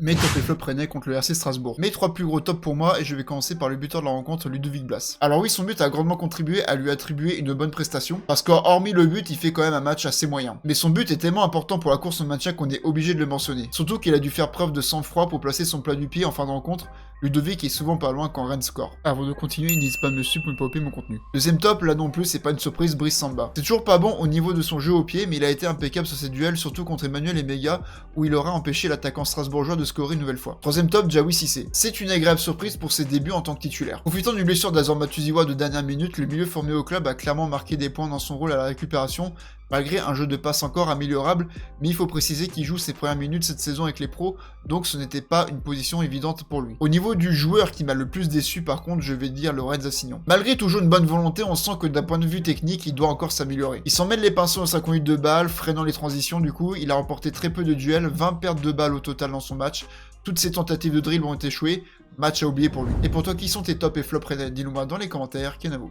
Mes top et flop rennais contre le RC Strasbourg. Mes 3 plus gros tops pour moi, et je vais commencer par le buteur de la rencontre, Ludovic Blas. Alors oui, son but a grandement contribué à lui attribuer une bonne prestation, parce qu'hormis le but, il fait quand même un match assez moyen. Mais son but est tellement important pour la course au maintien qu'on est obligé de le mentionner. Surtout qu'il a dû faire preuve de sang-froid pour placer son plat du pied en fin de rencontre. Ludovic est souvent pas loin quand Rennes score. Avant de continuer, n'hésite pas à me suivre pour ne pas louper mon contenu. Deuxième top, là non plus, c'est pas une surprise, Brice Samba. C'est toujours pas bon au niveau de son jeu au pied, mais il a été impeccable sur ses duels, surtout contre Emmanuel et Mega, où il aura empêché l'attaquant strasbourgeois de scorer une nouvelle fois. Troisième top, Diawy Cissé. C'est une agréable surprise pour ses débuts en tant que titulaire. Profitant d'une blessure d'Azor Matuziwa de dernière minute, le milieu formé au club a clairement marqué des points dans son rôle à la récupération, malgré un jeu de passe encore améliorable, mais il faut préciser qu'il joue ses premières minutes cette saison avec les pros, donc ce n'était pas une position évidente pour lui. Au niveau du joueur qui m'a le plus déçu par contre, je vais dire Lorenz Assignon. Malgré toujours une bonne volonté, on sent que d'un point de vue technique, il doit encore s'améliorer. Il s'en mêle les pinceaux en 5 minutes de balle, freinant les transitions du coup, il a remporté très peu de duels, 20 pertes de balles au total dans son match, toutes ses tentatives de dribble ont échoué, match à oublier pour lui. Et pour toi, qui sont tes tops et flops rennais? Dis-le moi dans les commentaires, Kenavo.